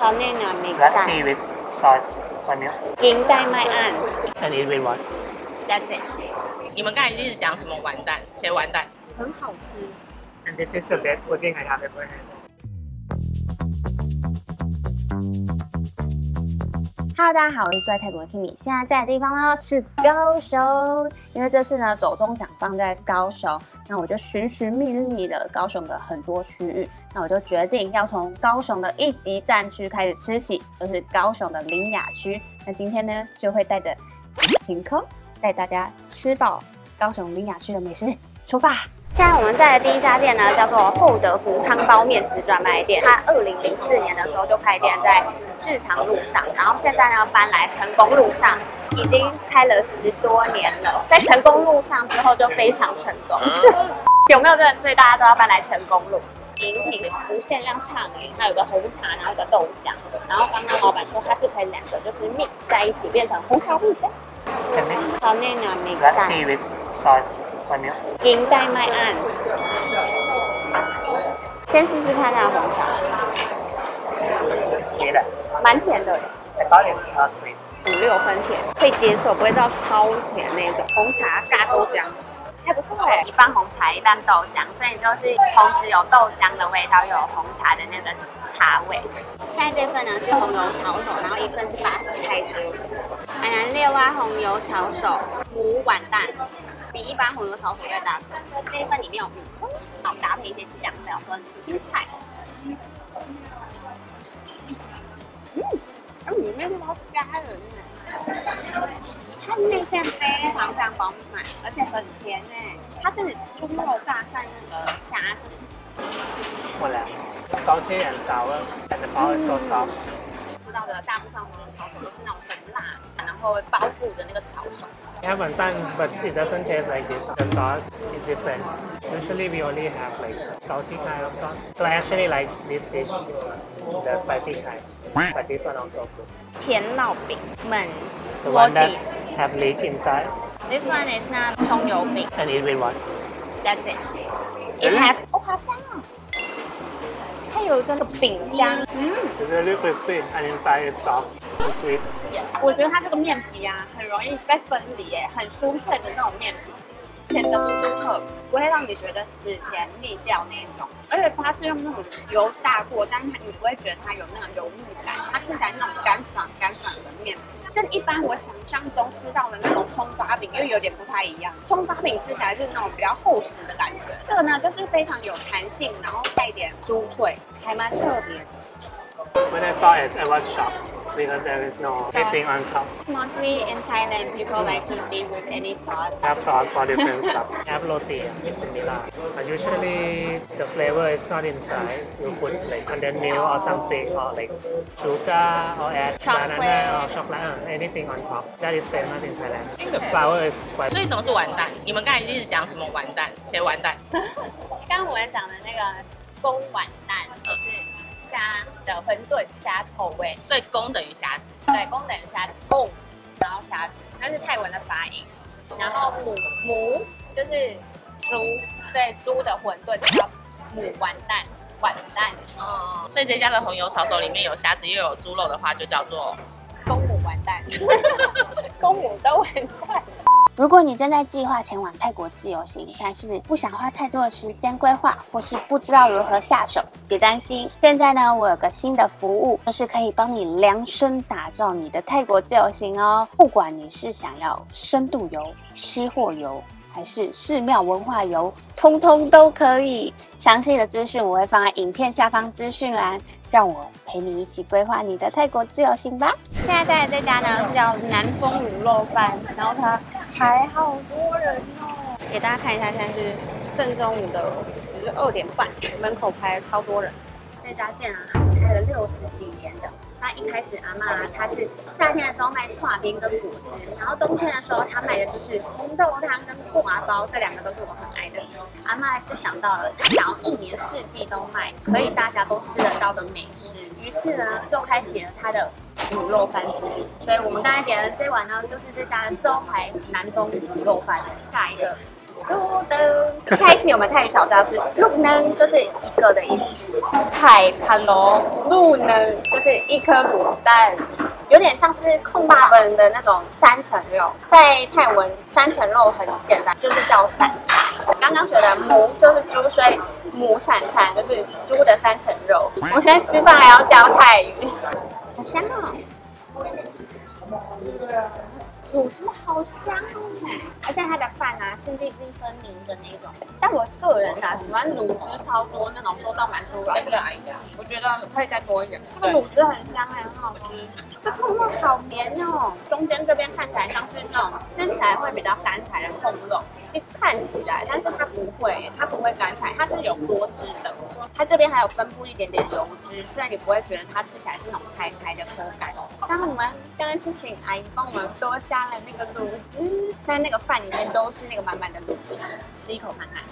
เขาแนะนำ mix Black กัน tea with sauce, soy milk. กินได้ไหมอัน And eat with what? That's it 你们刚才一直讲什么完蛋？谁完蛋？很好吃 And this is the best pudding I have ever had. Hello， 大家好，我是住在泰国的 Kimi， 现在在的地方呢是高雄，因为这次呢走中奖放在高雄，那我就寻寻觅觅的高雄的很多区域，那我就决定要从高雄的一级战区开始吃起，就是高雄的苓雅区。那今天呢就会带着晴空带大家吃饱高雄苓雅区的美食，出发！现在我们在的第一家店呢，叫做厚德福汤包面食专卖店。它2004年的时候就开店在志长路上，然后现在呢搬来成功路上，已经开了10多年了。在成功路上之后就非常成功，有没有真的？所以大家都要搬来成功路。饮品无限量畅饮，它有个红茶，然后有个豆浆，然后刚刚老板说它是可以两个就是 mix 在一起变成红茶绿酱。Can mix เขาแนะนำ mix black กัน tea with sauce, soy milk. กินได้ไหมอัน先试试看它的红茶， It's sweet. 蛮甜的耶。 I thought it's not sweet. 5、6分甜，可以接受，不会到超甜那种。红茶尬豆浆还不错哎，一半红茶一半豆浆，所以就是同时有豆浆的味道，又有红茶的那个茶味。现在这份呢是红油炒手，然后一份是80泰铢。海南猎蛙红油炒手，母碗蛋，比一般红油炒手再大颗。这一份里面有鱼，好搭配一些酱料跟青菜。里面是包虾仁呢。它内馅非常饱满，而且很甜哎。它是猪肉大蒜的虾子， Well, salty and sour, and the bao is so soft. 吃到的大部分红油炒手都是那种很辣，然后包覆着那个炒手。 We have wonton, but it doesn't taste like this. The sauce is different. Usually we only have like salty kind of sauce. So I actually like this dish, the spicy kind. But this one also good. 甜烙饼焖 The one that roti. have leek inside. This one is not 葱油饼。 And eat with what? That's it. It have 哦，好香啊！它有一个饼香，It's really crispy and inside is soft and sweet. 我觉得它这个面皮啊，很容易被分离耶，很酥脆的那种面皮，甜的嘟嘟特，不会让你觉得死甜腻掉那种。而且它是用那种油炸过，但是你不会觉得它有那种油腻感，它吃起来那种干爽的面皮。跟一般我想象中吃到的那种葱抓饼又有点不太一样，葱抓饼吃起来是那种比较厚实的感觉，这个呢就是非常有弹性，然后带一点酥脆，还蛮特别的。 When I saw it, I was shocked because there is no anything on top. Mostly in Thailand, people like to eat with any sauce. Have sauce for different stuff. Have roti is similar, but usually the flavor is not inside. You put like condensed milk or something, or like sugar, or add banana or chocolate, anything on top. That is famous in Thailand. I think the flour is quite. 所以什么是完蛋？你们刚才一直讲什么完蛋？谁完蛋？刚刚我们讲的那个公碗蛋，就是虾的馄饨虾口味，所以公等于虾子。对，公等于虾子，公，然后虾子，那是泰文的发音。然后母就是猪，所以猪的馄饨就叫母完蛋，碗蛋。哦，所以这家的红油炒手里面有虾子又有猪肉的话，就叫做公母完蛋，公母都完蛋。如果你正在计划前往泰国自由行，但是不想花太多的时间规划，或是不知道如何下手，别担心。现在呢，我有个新的服务，就是可以帮你量身打造你的泰国自由行哦。不管你是想要深度游、吃货游，还是寺庙文化游，通通都可以。详细的资讯我会放在影片下方资讯栏，让我陪你一起规划你的泰国自由行吧。现在在的这家呢是叫南风卤肉饭，然后它排好多人哦。给大家看一下，现在是正中午的12点半，门口排了超多人。这家店啊，它是开了60几年的。那一开始阿嬷她是夏天的时候卖剉冰跟果汁，然后冬天的时候她卖的就是红豆汤跟挂包，这2个都是我很爱的。阿嬷就想到了，她想要1年4季都卖，可以大家都吃得到的美食，于是呢就开启了她的卤肉饭之旅。所以我们刚才点的这碗呢，就是这家的招牌南风卤肉饭。下一个路灯。开启我们泰语小招式，路灯就是一个的意思。泰帕罗路灯就是一颗卤蛋，有点像是控大本的那种三层肉。在泰文，三层肉很简单，就是叫散餐。刚刚学的母就是猪，所以母散餐就是猪的三层肉。我现在吃饭还要教泰语，好香哦！卤汁好香哦，而且它的饭啊是粒粒分明的那种。但我个人啊喜欢卤汁超多那种多到满出来的，我觉得可以再多一点。这个卤汁很香很好吃。这控肉好绵哦，中间这边看起来像是那种吃起来会比较干柴的控肉，是看起来，但是它不会干柴，它是有多汁的。它这边还有分布一点点油脂，所以你不会觉得它吃起来是那种柴柴的口感。然后我们刚刚是请阿姨帮我们多加了那个卤汁，现在那个饭里面都是那个满满的卤汁，吃一口看看。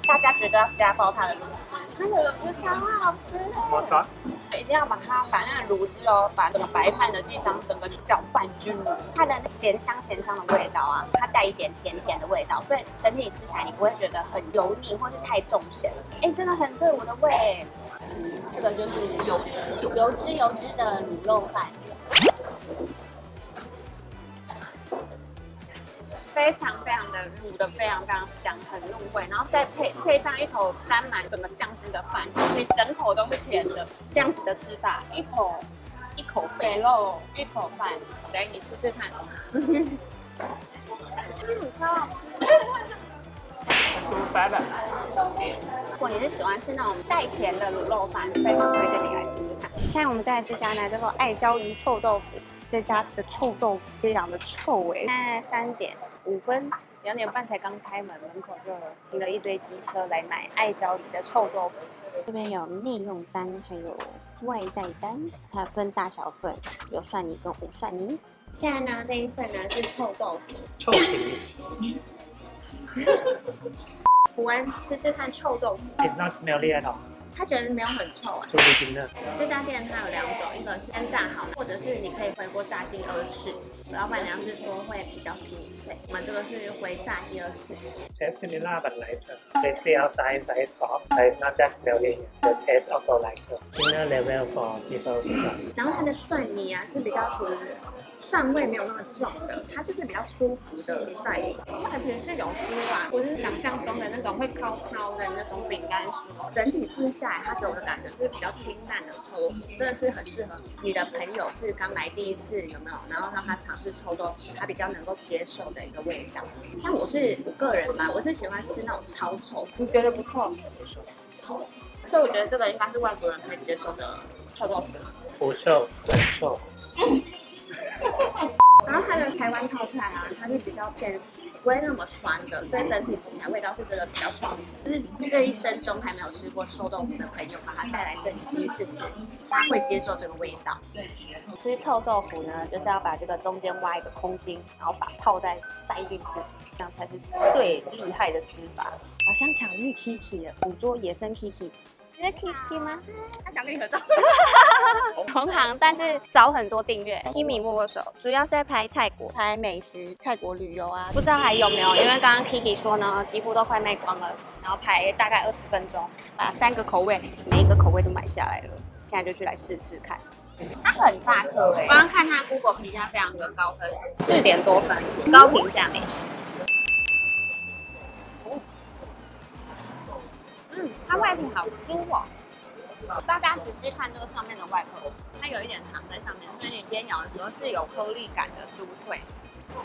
大家绝对要加爆它的卤汁，那个卤汁超好吃的。More sauce？ 一定要把那个卤汁哦，把整个白饭的地方整个搅拌均匀。它的咸香的味道啊，它带一点甜甜的味道，所以整体吃起来你不会觉得很油腻或是太重咸。哎，真的很对我的胃。这个就是油脂的卤肉饭。非常的卤的非常香，很入味，然后再配上一口沾满整个酱汁的饭，你整口都是甜的，这样子的吃法，一口肥肉，一口饭，来你吃吃看。超好吃。Too fat 啊！如果你是喜欢吃那种带甜的卤肉饭，非常推荐你来试试看。现在我们在这家呢叫做爱椒鱼臭豆腐，这家的臭豆腐非常的臭哎。现在3点5分，2点半才刚开门，门口就停了一堆机车来买爱椒鱼的臭豆腐。这边有内用单，还有外带单，它分大小份，有蒜泥跟无蒜泥。现在呢，这一份呢是臭豆腐，臭挺。胡恩试试看臭豆腐。It's not smelly at all。他觉得没有很臭啊。臭味精的。这家店它有2种，一个是先炸好，或者是你可以回锅炸第2次。老板娘是说会比较酥脆，我们这个是回炸第2次。Taste similar but lighter. The outside is soft, but it's not that smelly. The taste also lighter. Dinner level for people to try. 然后它的蒜泥啊是比较属于蒜味没有那么重的，它就是比较舒服的蒜泥。外皮是有酥啊，不是想象中的那种会烤的那种饼干酥。整体吃下来，它给我的感觉是比较清淡的臭豆腐，真的是很适合你的朋友是刚来第1次有没有？然后让他尝试臭豆腐，他比较能够接受的一个味道。但我个人吧，我是喜欢吃那种超臭，你觉得不错？所以我觉得这个应该是外国人可以接受的臭豆腐。不臭，很臭。然后它的台湾泡菜啊，它是比较偏不会那么酸的，所以整体吃起来味道是真的比较爽。就是这一生中还没有吃过臭豆腐的朋友，把它带来这里第1次吃，他会接受这个味道。吃臭豆腐呢，就是要把这个中间挖一个空心，然后把泡再塞进去，这样才是最厉害的吃法。好像巧遇 Kiki 了，捕捉野生 Kiki。你是 Kiki 吗？他想跟你合照。同行，但是少很多订阅。Kimi 握握手，主要是在拍泰国、拍美食、泰国旅游啊，不知道还有没有？因为刚刚 Kiki 说呢，几乎都快卖光了，然后排大概20分钟，把3个口味，每一个口味都买下来了。现在就去来试试看。它很大颗哎，刚刚看它 Google 评价非常的高分，4点多分，高评价美食。它外皮好酥哦，大家仔细看这个上面的外壳，它有一点糖在上面，所以你边咬的时候是有颗粒感的酥脆。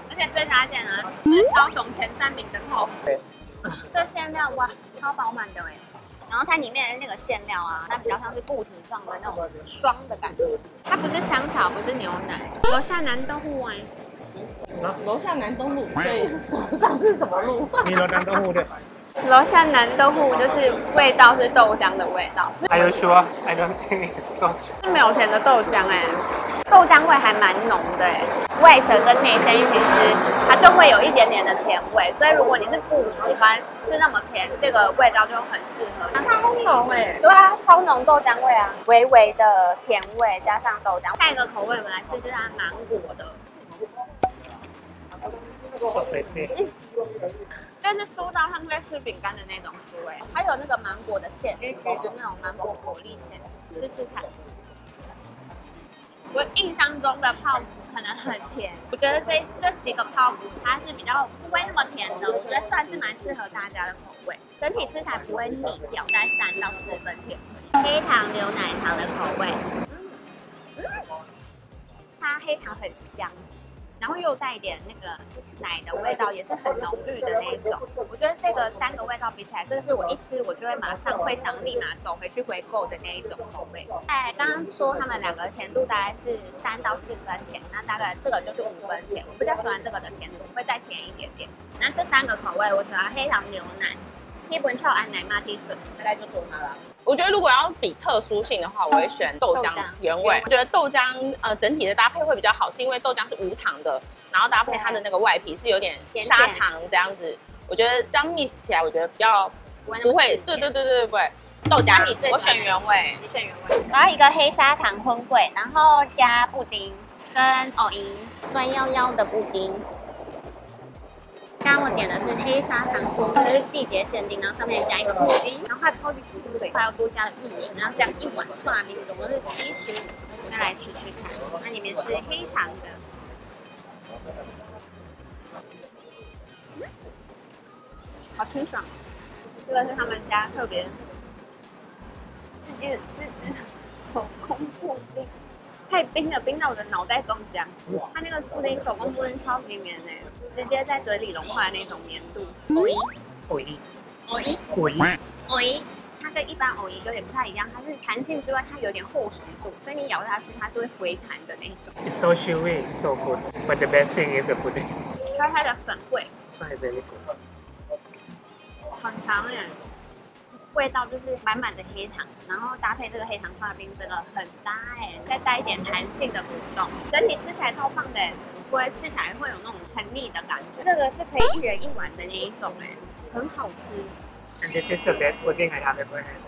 而且这家店呢是高雄前3名的泡芙，这馅料哇超饱满的哎，然后它里面的那个馅料啊，它比较像是固体状的那种霜的感觉，它不是香草，不是牛奶，楼下南豆腐哎，楼下南东路，所以楼上是什么路？มีรสน้ำเต้าหู้ด้วย 楼下南豆腐就是味道是豆浆的味道。Are you sure? I don't think it's 豆浆。是没有甜的豆浆哎，豆浆味还蛮浓的哎，外层跟内馅一起吃，它就会有一点点的甜味。所以如果你是不喜欢吃那么甜，这个味道就很适合。超浓哎！对啊，超浓豆浆味啊，微微的甜味加上豆浆。下一个口味我们来试试它芒果的。So crispy。但是酥到像在吃饼干的那种酥哎，还有那个芒果的馅，橘橘的那种芒果果粒馅，试试看。我印象中的泡芙可能很甜，我觉得这几个泡芙它是比较不会那么甜的，我觉得算是蛮适合大家的口味，整体吃起来不会腻掉，大概3到4分甜。黑糖牛奶糖的口味，它黑糖很香。然后又带一点那个奶的味道，也是很浓郁的那一种。我觉得这个3个味道比起来，这个是我一吃我就会马上会想立马走回去回购的那一种口味。哎，刚刚说他们2个甜度大概是3到4分甜，那大概这个就是5分甜。我比较喜欢这个的甜度，会再甜一点点。那这3个口味，我喜欢黑糖牛奶。基本超安奶马蹄水，大概就说它了。我觉得如果要比特殊性的话，我会选豆浆原味。我觉得豆浆整体的搭配会比较好，是因为豆浆是无糖的，然后搭配它的那个外皮是有点砂糖这样子。我觉得这样 mix 起来，我觉得比较不会。对，不会。豆浆我选原味，你选原味。然后一个黑砂糖荤桂，然后加布丁跟藕姨端111的布丁。刚刚我点的是黑砂糖荤，这是季节限定，然后上面加一个布丁，然后它超级普通的，还要多加了玉米，然后这样1碗串冰总共是75，再来吃吃看，那里面是黑糖的，好清爽，这个是他们家特别自制手工布丁。太冰了，冰到我的脑袋中浆。它那个布丁手工布丁超级绵诶，直接在嘴里融化的那种绵度。藕姨，它跟一般藕姨有点不太一样，它是弹性之外，它有点厚实度，所以你咬下去它是会回弹的那种。It's so chewy, it's so good. But the best thing is the pudding. 还有它的粉味。This one is really good. 很糖耶。味道就是满满的黑糖，然后搭配这个黑糖刨冰真的很搭哎，再带一点弹性的果冻，整体吃起来超棒的哎，不会吃起来会有那种很腻的感觉。这个是可以1人1碗的那一种哎，很好吃。And this is the best pudding I have ever had.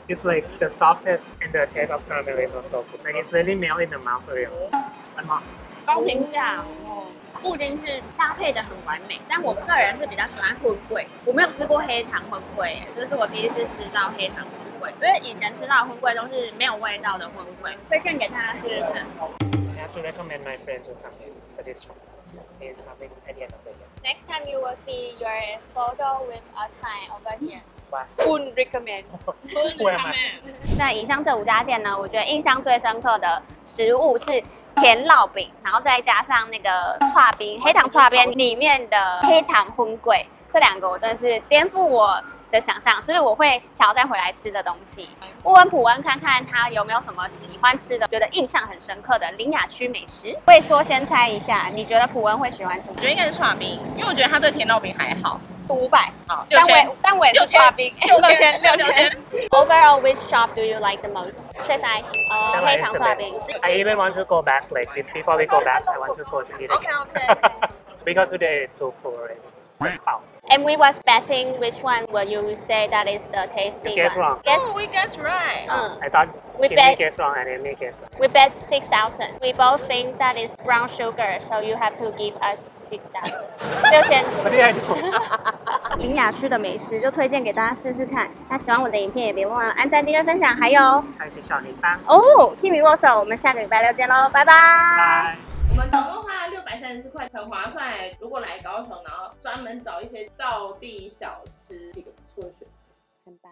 It's like the softest and the taste of caramel is also good. Like it's really melt in the mouth for real. 高评价哦。布丁是搭配的很完美，但我个人是比较喜欢荤桂，我没有吃过黑糖荤桂，这是我第一次吃到黑糖荤桂，因为以前吃到的荤桂都是没有味道的荤桂，推荐给大家试试看。I have to recommend my friend to come here for this shop. He is coming at the end of the year. Next time you will see your photo with a sign over here. Why? Would recommend. Who am I? 那以上这5家店呢，我觉得印象最深刻的食物是甜烙饼，然后再加上那个刨冰，黑糖刨冰里面的黑糖荤桂，这2个我真的是颠覆我的想象，所以我会想要再回来吃的东西。问问普恩看看他有没有什么喜欢吃的，觉得印象很深刻的林雅区美食。会说先猜一下，你觉得普恩会喜欢什么？我觉得应该是刨冰，因为我觉得他对甜烙饼还好。500，好，6000，但我也是刨冰，6000。 Overall, which shop do you like the most? 最爱黑糖刨冰。I even want to go back. Like before we go back, I want to go to eat again. Okay. Because today is too full already. Wow. And we was betting which one will you say that is the tasty Guess one? wrong. Guess. Oh, we guessed right. I thought We Kimmy bet- guessed wrong and Amy guessed right. We bet 6,000. We both think that is brown sugar, so you have to give us 6,000. 6000。What did I do? 林雅区的美食就推荐给大家试试看。那喜欢我的影片也别忘了按赞、订阅、分享，还有开启小铃铛。哦，Kimi 握手。我们下个礼拜6见喽，拜拜。拜。我们总共花了634块，很划算。如果来高雄，然后专门找一些道地小吃，是一个不错的选择。很棒。